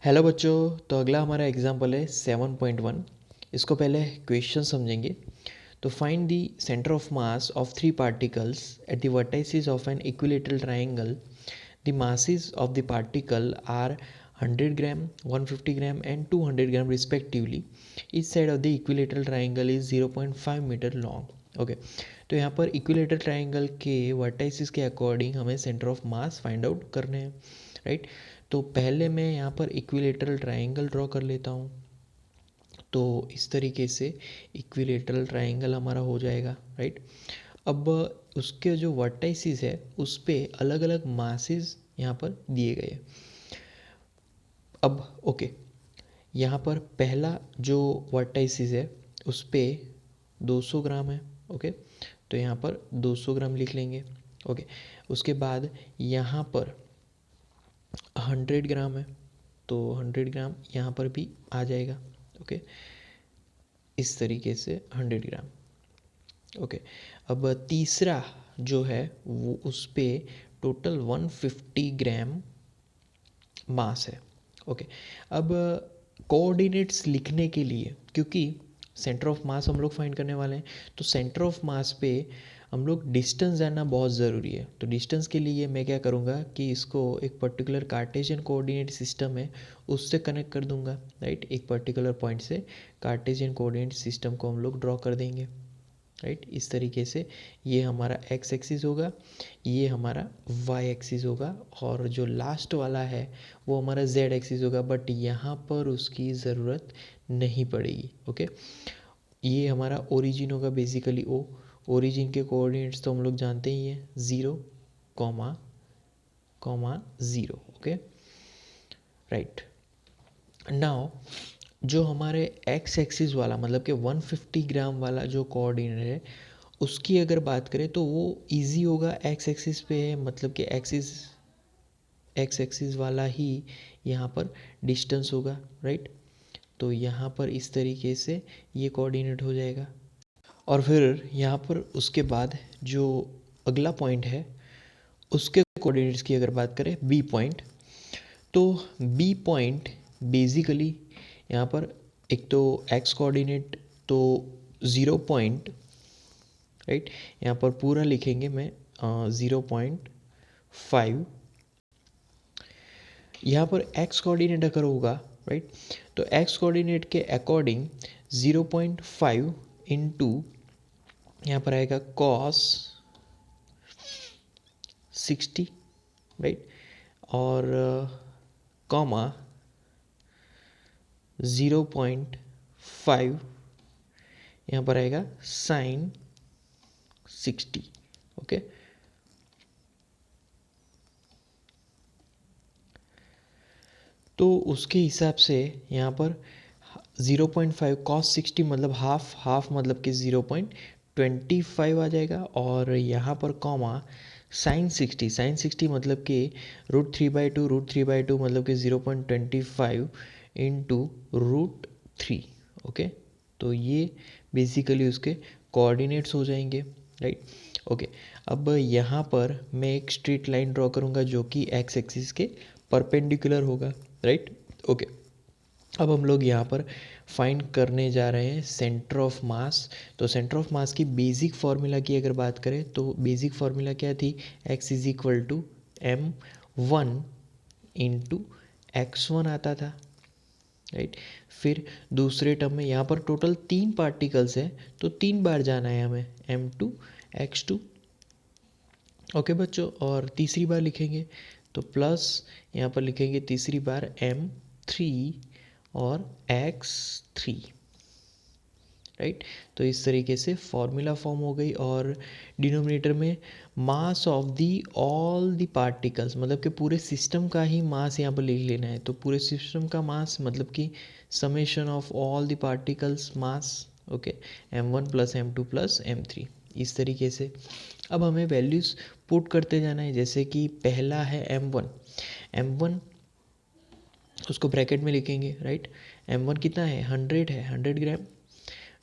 Hello बच्चों। तो अगला हमारा एग्जाम्पल है 7.1। इसको पहले क्वेश्चन समझेंगे। तो find the centre of mass of three particles at the vertices of an equilateral triangle. The masses of the particle are 100 gram, 150 gram and 200 gram respectively. Each side of the equilateral triangle is 0.5 metre long. Okay, तो यहाँ पर equilateral triangle के vertices के according हमें centre of mass find out करने हैं, right. तो पहले मैं यहाँ पर इक्विलेटरल ट्राइंगल ड्रॉ कर लेता हूँ। तो इस तरीके से इक्विलेटरल ट्राइंगल हमारा हो जाएगा, राइट। अब उसके जो वर्टाइसिस है उस पे अलग अलग मासेस यहाँ पर दिए गए हैं। अब ओके, यहाँ पर पहला जो वर्टाइसिस है उस पे 200 ग्राम है। ओके, तो यहाँ पर 200 ग्राम लिख लेंगे। ओके, उसके बाद यहाँ पर 100 ग्राम है, तो 100 ग्राम यहाँ पर भी आ जाएगा। ओके, इस तरीके से 100 ग्राम। ओके, अब तीसरा जो है वो उस पे टोटल 150 ग्राम मास है। ओके, अब कोऑर्डिनेट्स लिखने के लिए, क्योंकि सेंटर ऑफ मास हम लोग फाइंड करने वाले हैं, तो सेंटर ऑफ मास पे हम लोग डिस्टेंस जानना बहुत ज़रूरी है। तो डिस्टेंस के लिए मैं क्या करूँगा कि इसको एक पर्टिकुलर कार्टेशियन कोऑर्डिनेट सिस्टम है उससे कनेक्ट कर दूंगा, राइट। एक पर्टिकुलर पॉइंट से कार्टेशियन कोऑर्डिनेट सिस्टम को हम लोग ड्रॉ कर देंगे, राइट। इस तरीके से ये हमारा एक्स एक्सिस होगा, ये हमारा वाई एक्सिस होगा, और जो लास्ट वाला है वो हमारा जेड एक्सिस होगा, बट यहाँ पर उसकी ज़रूरत नहीं पड़ेगी। ओके, ये हमारा ओरिजिन होगा बेसिकली ओ। ओरिजिन के कोऑर्डिनेट्स तो हम लोग जानते ही हैं, 0, comma comma 0। Okay, right. Now जो हमारे एक्स एक्सिस वाला मतलब कि 150 ग्राम वाला जो कोऑर्डिनेट है उसकी अगर बात करें तो वो इजी होगा एक्स एक्सिस पे है, मतलब कि एक्स एक्सिस वाला ही यहाँ पर डिस्टेंस होगा, राइट। तो यहाँ पर इस तरीके से ये कोऑर्डिनेट हो जाएगा। और फिर यहाँ पर उसके बाद जो अगला पॉइंट है उसके कोऑर्डिनेट्स की अगर बात करें बी पॉइंट, तो बी पॉइंट बेसिकली यहाँ पर एक तो एक्स कोऑर्डिनेट तो 0 पॉइंट, राइट। यहाँ पर पूरा लिखेंगे मैं 0.5। यहाँ पर एक्स कोऑर्डिनेट अगर होगा, राइट, तो एक्स कोऑर्डिनेट के अकॉर्डिंग 0.5 इंटू यहाँ पर आएगा कॉस 60, राइट, और कॉमा 0.5 यहाँ पर आएगा साइन 60। ओके, तो उसके हिसाब से यहाँ पर 0.5 कॉस 60 मतलब हाफ मतलब कि 0.25 आ जाएगा, और यहाँ पर कॉमा साइन 60 मतलब कि √3/2 मतलब कि 0.25 इंटू √3। ओके, तो ये बेसिकली उसके कोऑर्डिनेट्स हो जाएंगे, राइट। ओके, अब यहाँ पर मैं एक स्ट्रेट लाइन ड्रॉ करूँगा जो कि एक्स एक्सिस के परपेंडिकुलर होगा, राइट। ओके, अब हम लोग यहाँ पर फाइंड करने जा रहे हैं सेंटर ऑफ मास। तो सेंटर ऑफ मास की बेसिक फार्मूला की अगर बात करें तो बेसिक फार्मूला क्या थी, x is equal to m1 into x1 आता था, राइट। फिर दूसरे टर्म में यहाँ पर टोटल 3 पार्टिकल्स हैं तो 3 बार जाना है हमें m2 x2। ओके बच्चों, और तीसरी बार लिखेंगे तो प्लस यहाँ पर लिखेंगे तीसरी बार m3 और x3, राइट। तो इस तरीके से फॉर्मूला फॉर्म हो गई, और डिनोमिनेटर में mass of the all the particles मतलब कि पूरे सिस्टम का ही मास यहाँ पर लिख लेना है। तो पूरे सिस्टम का मास मतलब कि summation of all the particles mass. Okay, m1 plus m2 plus m3, इस तरीके से अब हमें वैल्यूज़ पुट करते जाना है। जैसे कि पहला है m1 उसको ब्रैकेट में लिखेंगे, राइट। m1 कितना है, 100 है, 100 ग्राम।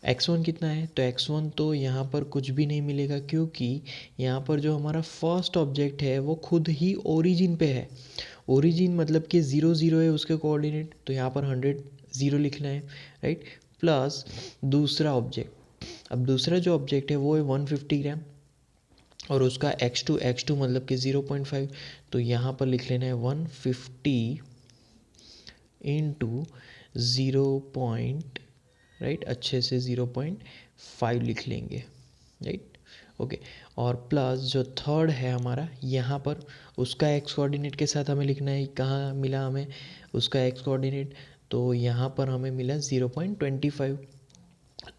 x1 कितना है, तो x1 तो यहाँ पर कुछ भी नहीं मिलेगा, क्योंकि यहाँ पर जो हमारा फर्स्ट ऑब्जेक्ट है वो खुद ही ओरिजिन पे है। ओरिजिन मतलब कि 0 0 है उसके कोऑर्डिनेट, तो यहाँ पर 100 0 लिखना है, राइट। प्लस दूसरा ऑब्जेक्ट, अब दूसरा जो ऑब्जेक्ट है वो है 150 ग्राम और उसका x2 मतलब कि 0.5, तो यहाँ पर लिख लेना है 150 इंटू 0 पॉइंट, राइट, अच्छे से 0.5 लिख लेंगे, राइट, ओके। और प्लस जो थर्ड है हमारा यहाँ पर, उसका एक्स कोऑर्डिनेट के साथ हमें लिखना है, कहाँ मिला हमें उसका एक्स कोऑर्डिनेट, तो यहाँ पर हमें मिला 0.25,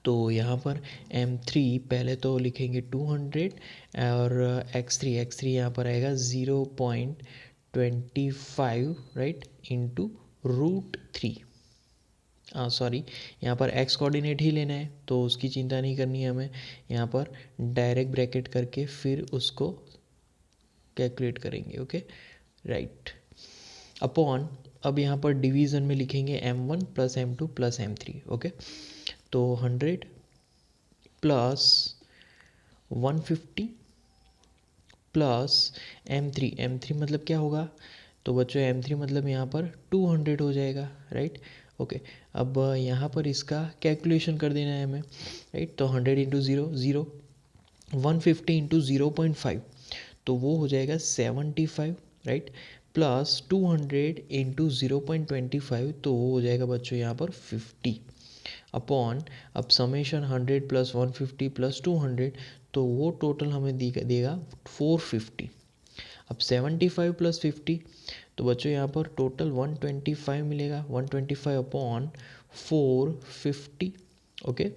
तो यहाँ पर m3 पहले तो लिखेंगे 200 और x3 यहाँ पर आएगा 0.25, राइट, इंटू √3। सॉरी, यहाँ पर x कोऑर्डिनेट ही लेना है तो उसकी चिंता नहीं करनी है हमें, यहाँ पर डायरेक्ट ब्रैकेट करके फिर उसको कैलकुलेट करेंगे, ओके, राइट। अपॉन, अब यहाँ पर डिवीज़न में लिखेंगे m1 plus m2 plus m3, okay. तो 100 प्लस 150 प्लस m3 मतलब क्या होगा, तो बच्चों m3 मतलब यहाँ पर 200 हो जाएगा, राइट, ओके। अब यहाँ पर इसका कैलकुलेशन कर देना है हमें, राइट, तो 100 इंटू 0 0, 150 इंटू 0.5 तो वो हो जाएगा 75, राइट, प्लस 200 इंटू 0.25 तो वो हो जाएगा बच्चों यहाँ पर 50 अपॉन, अब समेशन 100 प्लस 150 प्लस 200 तो वो टोटल हमें देगा 450। अब 75 प्लस 50 तो बच्चों यहाँ पर टोटल 125 मिलेगा, 125 अपॉन 450, ओके।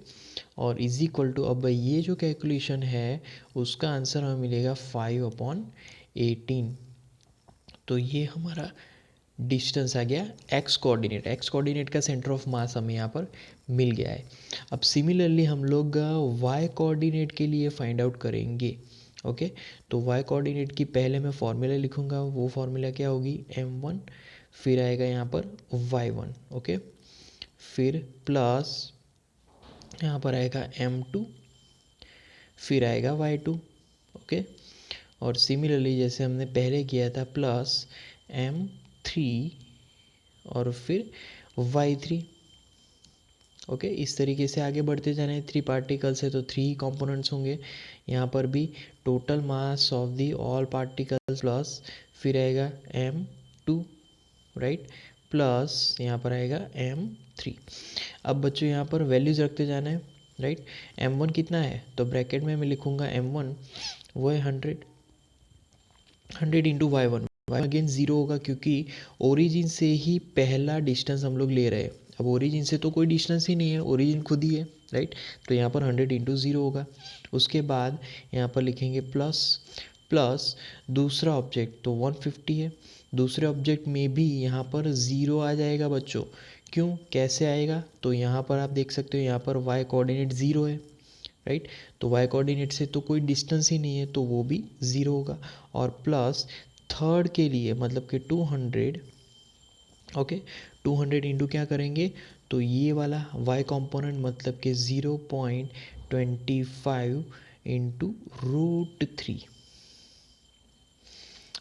और इज इक्वल टू, अब ये जो कैलकुलेशन है उसका आंसर हमें मिलेगा 5/18। तो ये हमारा डिस्टेंस आ गया एक्स कोऑर्डिनेट का सेंटर ऑफ मास हमें यहाँ पर मिल गया है। अब सिमिलरली हम लोग वाई कोऑर्डिनेट के लिए फाइंड आउट करेंगे, ओके। तो वाई कोऑर्डिनेट की पहले मैं फॉर्मूला लिखूँगा, वो फॉर्मूला क्या होगी, m1, फिर आएगा यहाँ पर y1, ओके, फिर प्लस यहाँ पर आएगा m2, फिर आएगा y2, ओके। और सिमिलरली जैसे हमने पहले किया था प्लस m3 और फिर y3, ओके। इस तरीके से आगे बढ़ते जाना है, 3 पार्टिकल्स है तो 3 कंपोनेंट्स होंगे। यहाँ पर भी total mass of the all particles plus फिर आएगा m2, राइट, प्लस यहाँ पर आएगा m3। अब बच्चों यहाँ पर वैल्यूज़ रखते जाना है, राइट। m1 कितना है, तो ब्रैकेट में मैं लिखूँगा m1 वो है 100 इंटू y1, अगेन 0 होगा क्योंकि ओरिजिन से ही पहला डिस्टेंस हम लोग ले रहे हैं। अब ओरिजिन से तो कोई डिस्टेंस ही नहीं है, ओरिजिन खुद ही है, राइट, तो यहाँ पर 100 इंटू 0 होगा। उसके बाद यहाँ पर लिखेंगे प्लस, प्लस दूसरा ऑब्जेक्ट तो 150 है, दूसरे ऑब्जेक्ट में भी यहाँ पर 0 आ जाएगा बच्चों। क्यों, कैसे आएगा, तो यहाँ पर आप देख सकते हो यहाँ पर y कोऑर्डिनेट 0 है, राइट, तो y कोऑर्डिनेट से तो कोई डिस्टेंस ही नहीं है तो वो भी 0 होगा। और प्लस थर्ड के लिए मतलब कि 200, ओके, 200 इंटू क्या करेंगे, तो ये वाला y कंपोनेंट मतलब कि 0.25 इंटू √3,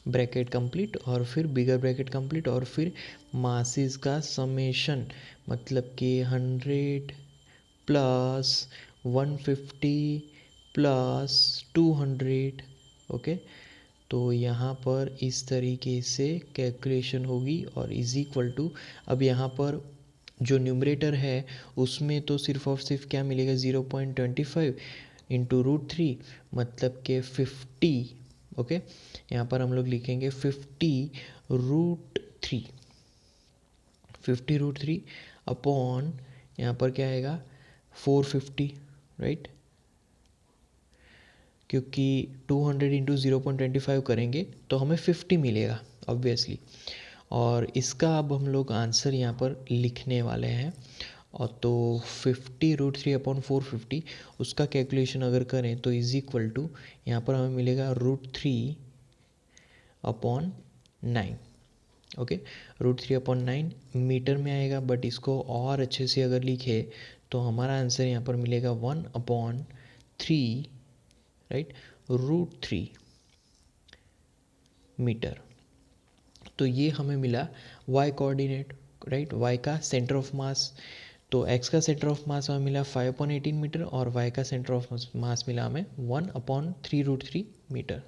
ब्रैकेट कंप्लीट और फिर बिगर ब्रैकेट कंप्लीट और फिर मासेस का समेशन मतलब कि 100 प्लस 150 प्लस 200, ओके। तो यहाँ पर इस तरीके से कैलकुलेशन होगी और इज इक्वल टू, अब यहाँ पर जो न्यूमरेटर है उसमें तो सिर्फ और सिर्फ क्या मिलेगा 0.25 इंटू √3 मतलब के 50, ओके। यहाँ पर हम लोग लिखेंगे 50√3, 50√3 अपॉन यहाँ पर क्या आएगा 450, राइट, क्योंकि 200 इंटू 0.25 करेंगे तो हमें 50 मिलेगा ऑब्वियसली। और इसका अब हम लोग आंसर यहाँ पर लिखने वाले हैं, और तो 50√3 अपॉन 450 उसका कैलकुलेशन अगर करें तो इज इक्वल टू यहाँ पर हमें मिलेगा √3 अपॉन 9, ओके। √3 अपॉन 9 मीटर में आएगा, बट इसको और अच्छे से अगर लिखे तो हमारा आंसर यहाँ पर मिलेगा 1/3, राइट, √3 मीटर। तो ये हमें मिला y कोऑर्डिनेट, राइट, y का सेंटर ऑफ मास। तो x का सेंटर ऑफ मास हमें मिला 5/18 मीटर और y का सेंटर ऑफ मास मिला हमें 1/3√3 मीटर।